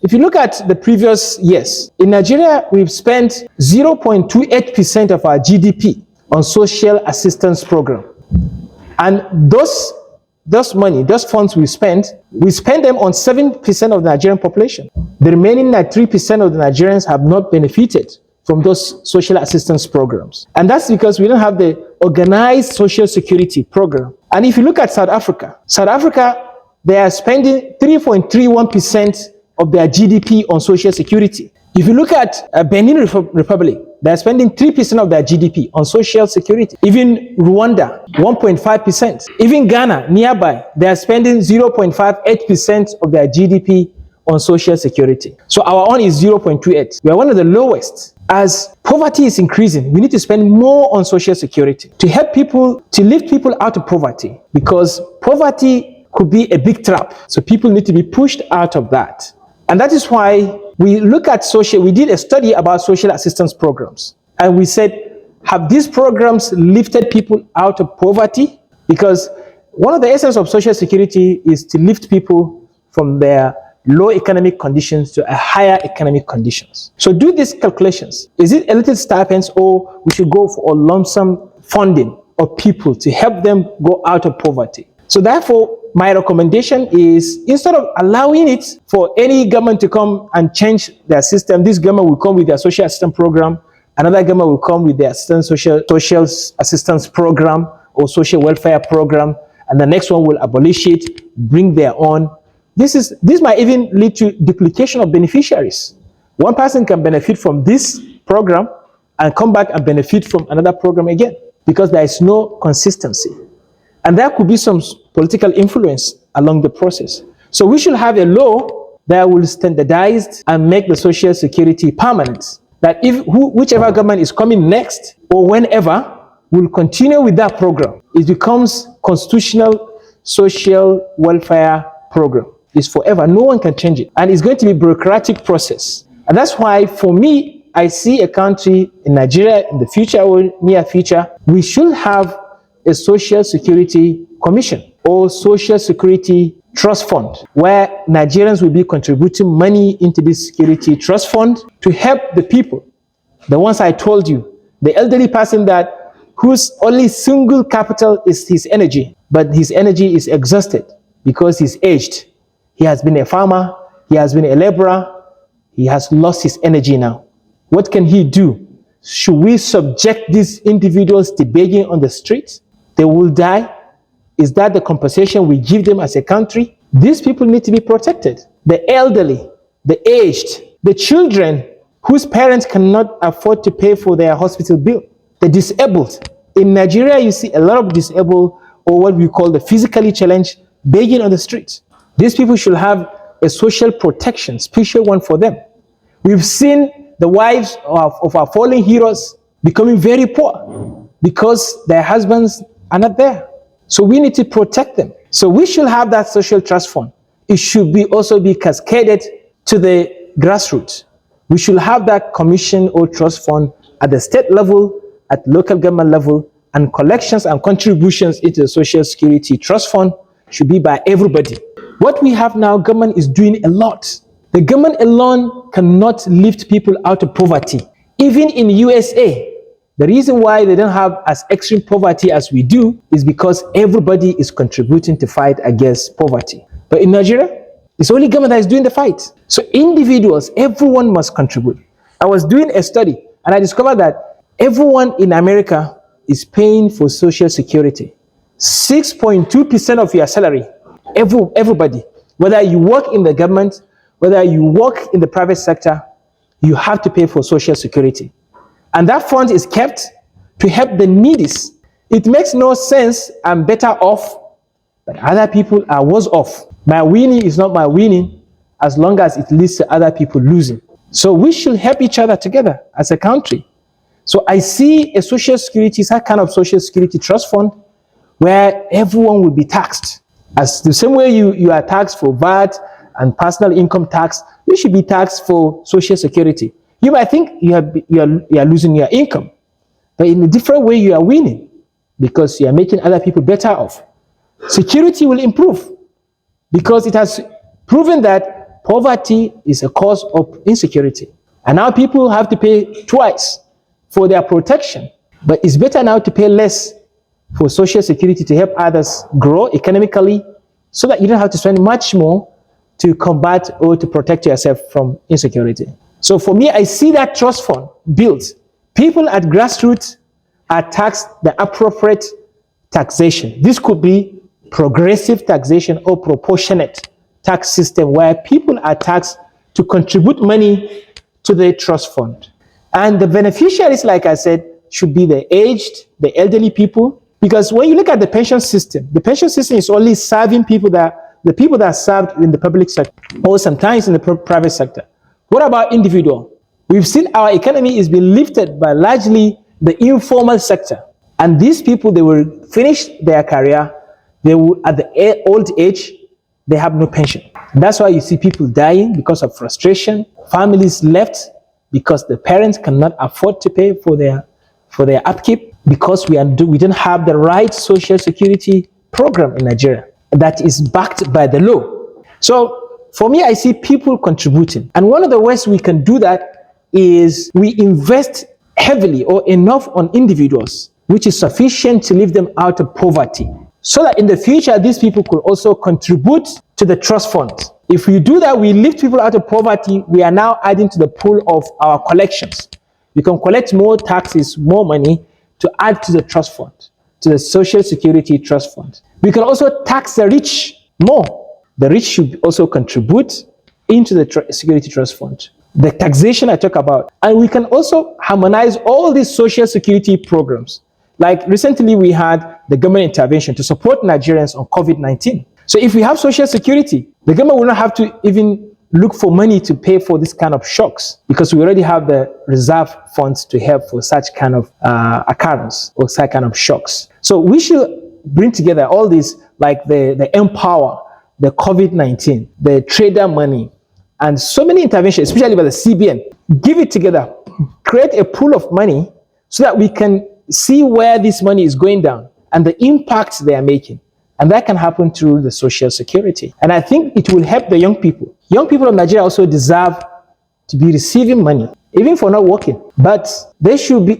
If you look at the previous years, in Nigeria, we've spent 0.28% of our GDP on social assistance program. And those funds we spend them on 7% of the Nigerian population. The remaining 3% of the Nigerians have not benefited from those social assistance programs. And that's because we don't have the organized social security program. And if you look at South Africa, they are spending 3.31% of their GDP on social security. If you look at Benin Republic, they are spending 3% of their GDP on social security. Even Rwanda, 1.5%. Even Ghana, nearby, they are spending 0.58% of their GDP on social security. So our own is 0.28. We are one of the lowest. As poverty is increasing, we need to spend more on social security to help people, to lift people out of poverty, because poverty could be a big trap. So people need to be pushed out of that. And that is why we look at we did a study about social assistance programs. And we said, have these programs lifted people out of poverty? Because one of the essence of social security is to lift people from their low economic conditions to a higher economic conditions. So do these calculations. Is it a little stipends, or we should go for a lump sum funding of people to help them go out of poverty? So therefore, my recommendation is, instead of allowing it for any government to come and change their system, this government will come with their social assistance program, another government will come with their social assistance program or social welfare program, and the next one will abolish it, bring their own. This might even lead to duplication of beneficiaries. One person can benefit from this program and come back and benefit from another program again, because there is no consistency. And there could be some political influence along the process. So we should have a law that will standardize and make the social security permanent. That whichever government is coming next or whenever will continue with that program. It becomes constitutional social welfare program. It's forever. No one can change it. And it's going to be a bureaucratic process. And that's why, for me, I see a country in Nigeria in the future or near future, we should have a social security commission or social security trust fund, where Nigerians will be contributing money into this security trust fund to help the people. The ones I told you, the elderly person whose only single capital is his energy, but his energy is exhausted because he's aged. He has been a farmer, he has been a laborer, he has lost his energy now. What can he do? Should we subject these individuals to begging on the streets? They will die. Is that the compensation we give them as a country? These people need to be protected. The elderly, the aged, the children whose parents cannot afford to pay for their hospital bill, the disabled. In Nigeria, you see a lot of disabled, or what we call the physically challenged, begging on the streets. These people should have a social protection, special one for them. We've seen the wives of our fallen heroes becoming very poor because their husbands are not there. So we need to protect them. So we should have that social trust fund. It should also be cascaded to the grassroots. We should have that commission or trust fund at the state level, at local government level, and collections and contributions into the social security trust fund should be by everybody. What we have now, government is doing a lot. The government alone cannot lift people out of poverty. Even in USA, the reason why they don't have as extreme poverty as we do is because everybody is contributing to fight against poverty. But in Nigeria, it's only government that is doing the fight. So individuals, everyone must contribute. I was doing a study and I discovered that everyone in America is paying for social security. 6.2% of your salary, everybody, whether you work in the government, whether you work in the private sector, you have to pay for social security. And that fund is kept to help the needy. It makes no sense I'm better off, but other people are worse off. My winning is not my winning as long as it leads to other people losing. So we should help each other together as a country. So I see a social security, some kind of social security trust fund where everyone will be taxed. As the same way you are taxed for VAT and personal income tax, you should be taxed for social security. You might think you are losing your income, but in a different way you are winning because you are making other people better off. Security will improve because it has proven that poverty is a cause of insecurity. And now people have to pay twice for their protection. But it's better now to pay less for social security to help others grow economically so that you don't have to spend much more to combat or to protect yourself from insecurity. So for me, I see that trust fund built. People at grassroots are taxed the appropriate taxation. This could be progressive taxation or proportionate tax system where people are taxed to contribute money to the trust fund. And the beneficiaries, like I said, should be the aged, the elderly people. Because when you look at the pension system is only serving people the people that are served in the public sector or sometimes in the private sector. What about individual? We've seen our economy is being lifted by largely the informal sector. And these people, they will finish their career, they will, at the old age, they have no pension. And that's why you see people dying because of frustration, families left because the parents cannot afford to pay for their upkeep, because we didn't have the right social security program in Nigeria that is backed by the law. So for me, I see people contributing. And one of the ways we can do that is we invest heavily or enough on individuals, which is sufficient to lift them out of poverty, so that in the future, these people could also contribute to the trust fund. If we do that, we lift people out of poverty, we are now adding to the pool of our collections. We can collect more taxes, more money to add to the trust fund, to the Social Security Trust Fund. We can also tax the rich more. The rich should also contribute into the Security Trust Fund. The taxation I talk about. And we can also harmonize all these social security programs. Like recently we had the government intervention to support Nigerians on COVID-19. So if we have social security, the government will not have to even look for money to pay for this kind of shocks, because we already have the reserve funds to help for such kind of occurrence or such kind of shocks. So we should bring together all these, like the Empower, the COVID-19, the trader money, and so many interventions, especially by the CBN. Give it together, create a pool of money so that we can see where this money is going down and the impacts they are making. And that can happen through the social security. And I think it will help the young people. Young people of Nigeria also deserve to be receiving money, even for not working. But it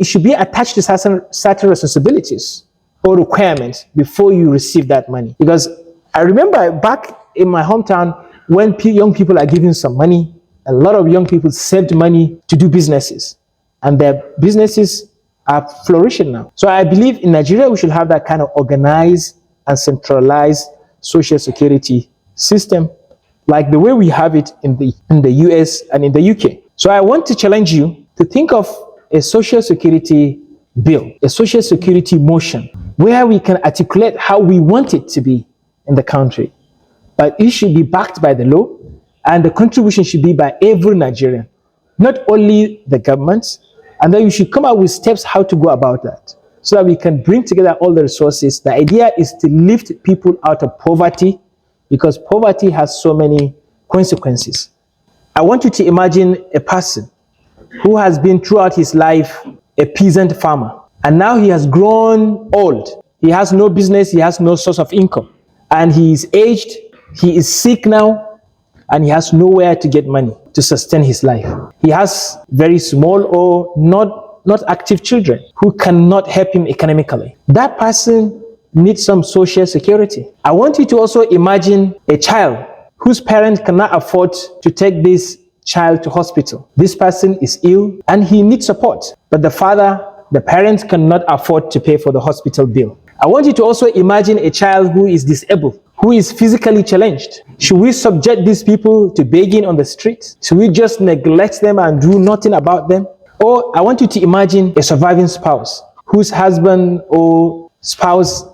should be attached to certain responsibilities or requirements before you receive that money. Because I remember back in my hometown, when young people are given some money, a lot of young people saved money to do businesses. And their businesses are flourishing now. So I believe in Nigeria, we should have that kind of organized and centralized social security system, like the way we have it in the US and in the UK. So I want to challenge you to think of a social security bill, a social security motion, where we can articulate how we want it to be in the country. But it should be backed by the law, and the contribution should be by every Nigerian, not only the governments. And then you should come up with steps how to go about that, so that we can bring together all the resources. The idea is to lift people out of poverty, because poverty has so many consequences. I want you to imagine a person who has been throughout his life a peasant farmer, and now he has grown old. He has no business, he has no source of income, and he is aged, he is sick now, and he has nowhere to get money to sustain his life. He has very small or not active children who cannot help him economically. That person needs some social security. I want you to also imagine a child whose parents cannot afford to take this child to hospital. This person is ill and he needs support, but the parents cannot afford to pay for the hospital bill. I want you to also imagine a child who is disabled, who is physically challenged. Should we subject these people to begging on the street? Should we just neglect them and do nothing about them? Or I want you to imagine a surviving spouse whose husband or spouse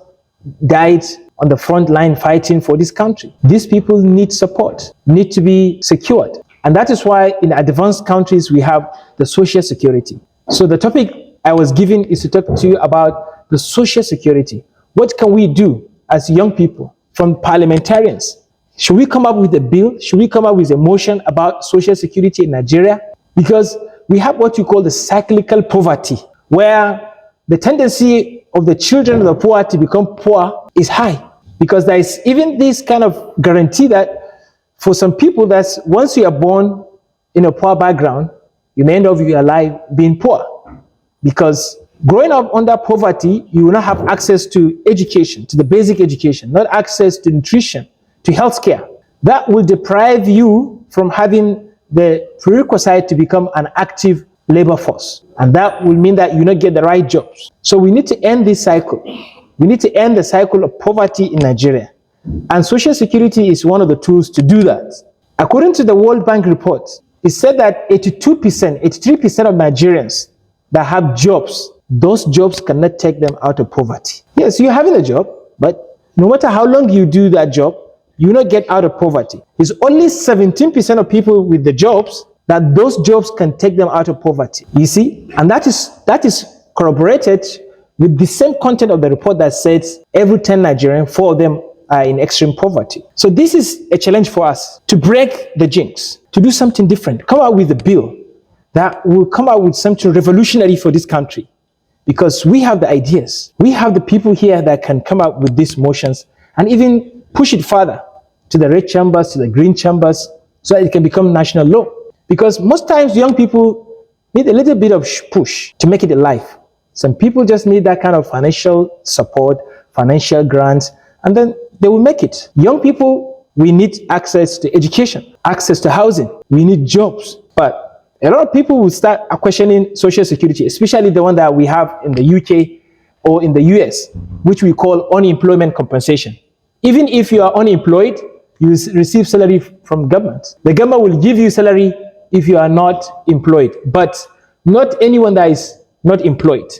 died on the front line fighting for this country. These people need support, need to be secured. And that is why in advanced countries we have the social security. So the topic I was given is to talk to you about the social security. What can we do as young people, from parliamentarians? Should we come up with a bill? Should we come up with a motion about social security in Nigeria? Because we have what you call the cyclical poverty, where the tendency of the children of the poor to become poor is high, because there is even this kind of guarantee that For some people, that's once you are born in a poor background, you may end up your life being poor. Because growing up under poverty, you will not have access to education, to the basic education, not access to nutrition, to healthcare. That will deprive you from having the prerequisite to become an active labor force. And that will mean that you not get the right jobs. So we need to end this cycle. We need to end the cycle of poverty in Nigeria. And Social Security is one of the tools to do that. According to the World Bank report, it said that 82%, 83% of Nigerians that have jobs, those jobs cannot take them out of poverty. Yes, you're having a job, but no matter how long you do that job, you will not get out of poverty. It's only 17% of people with the jobs that those jobs can take them out of poverty. You see? And that is corroborated with the same content of the report that says every 10 Nigerians, 4 of them are in extreme poverty. So this is a challenge for us to break the jinx, to do something different, come out with a bill that will come out with something revolutionary for this country. Because we have the ideas. We have the people here that can come up with these motions and even push it further to the red chambers, to the green chambers, so that it can become national law. Because most times young people need a little bit of push to make it a life. Some people just need that kind of financial support, financial grants, and then they will make it. Young people, we need access to education, access to housing. We need jobs. But a lot of people will start questioning Social Security, especially the one that we have in the UK or in the US, which we call unemployment compensation. Even if you are unemployed, you receive salary from government. The government will give you salary if you are not employed, but not anyone that is not employed.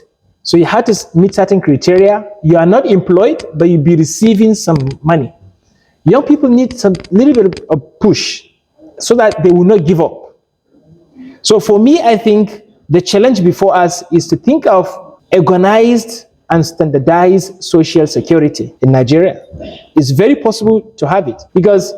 So you have to meet certain criteria. You are not employed, but you'll be receiving some money. Young people need some little bit of push so that they will not give up. So for me, I think the challenge before us is to think of organized and standardized social security in Nigeria. It's very possible to have it because